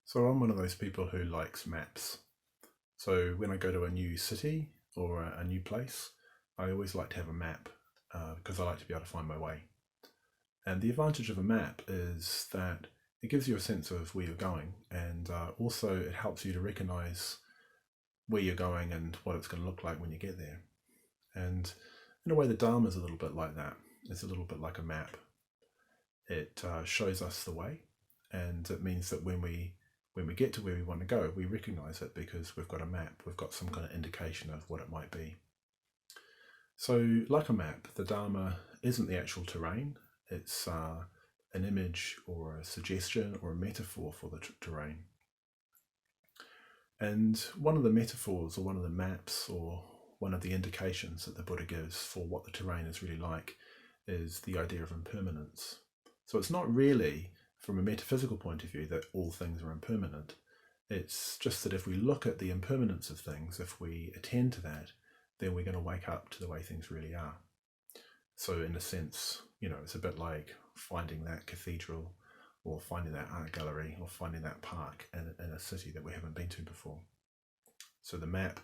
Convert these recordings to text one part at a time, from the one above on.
So I'm one of those people who likes maps. So when I go to a new city or a new place, I always like to have a map because I like to be able to find my way. And the advantage of a map is that it gives you a sense of where you're going, and also it helps you to recognize where you're going and what it's going to look like when you get there. And in a way, the Dharma is a little bit like that. It's a little bit like a map. It shows us the way, and it means that when we get to where we want to go, we recognize it because we've got a map, we've got some kind of indication of what it might be. So like a map, the Dharma isn't the actual terrain, it's an image or a suggestion or a metaphor for the terrain. And one of the metaphors or one of the maps or one of the indications that the Buddha gives for what the terrain is really like is the idea of impermanence. So it's not really, from a metaphysical point of view, that all things are impermanent. It's just that if we look at the impermanence of things, if we attend to that, then we're going to wake up to the way things really are. So in a sense, it's a bit like finding that cathedral or finding that art gallery or finding that park in a city that we haven't been to before. So the map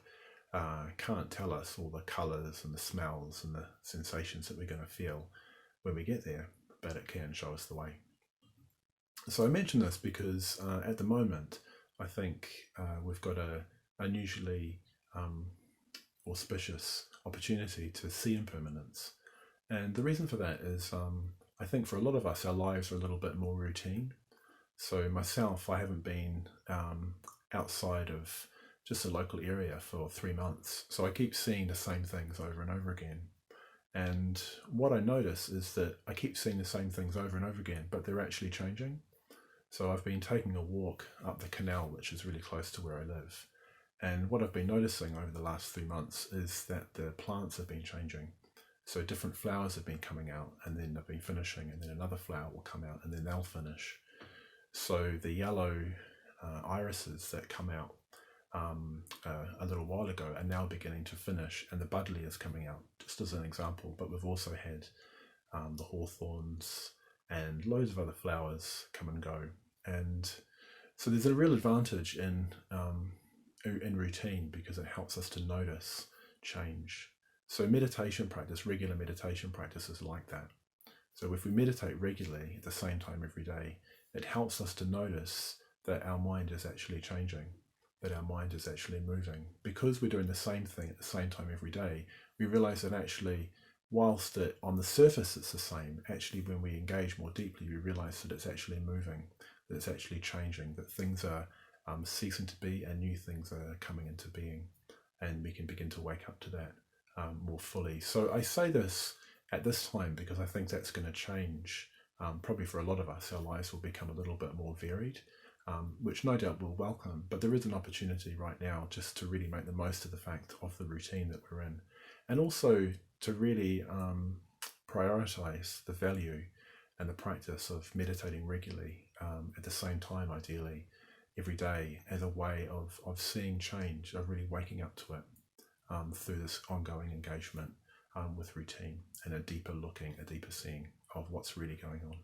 can't tell us all the colours and the smells and the sensations that we're going to feel when we get there, but it can show us the way. So I mention this because at the moment, I think we've got an unusually auspicious opportunity to see impermanence. And the reason for that is I think for a lot of us, our lives are a little bit more routine. So myself, I haven't been outside of just a local area for 3 months. So I keep seeing the same things over and over again. And what I notice is that I keep seeing the same things over and over again, but they're actually changing. So I've been taking a walk up the canal, which is really close to where I live. And what I've been noticing over the last 3 months is that the plants have been changing. So different flowers have been coming out and then they've been finishing, and then another flower will come out and then they'll finish. So the yellow irises that come out a little while ago are now beginning to finish, and the buddleia is coming out, just as an example. But we've also had the hawthorns and loads of other flowers come and go. And so there's a real advantage in routine because it helps us to notice change. So meditation practice, regular meditation practice is like that. So if we meditate regularly at the same time every day, it helps us to notice that our mind is actually changing, that our mind is actually moving. Because we're doing the same thing at the same time every day, we realize that actually, whilst on the surface it's the same, actually when we engage more deeply, we realize that it's actually moving, that it's actually changing, that things are ceasing to be and new things are coming into being. And we can begin to wake up to that more fully. So I say this at this time because I think that's going to change. Probably for a lot of us, our lives will become a little bit more varied, which no doubt we'll welcome. But there is an opportunity right now just to really make the most of the fact of the routine that we're in, and also to really prioritize the value and the practice of meditating regularly at the same time, ideally every day, as a way of seeing change, of really waking up to it through this ongoing engagement with routine and a deeper looking, a deeper seeing of what's really going on.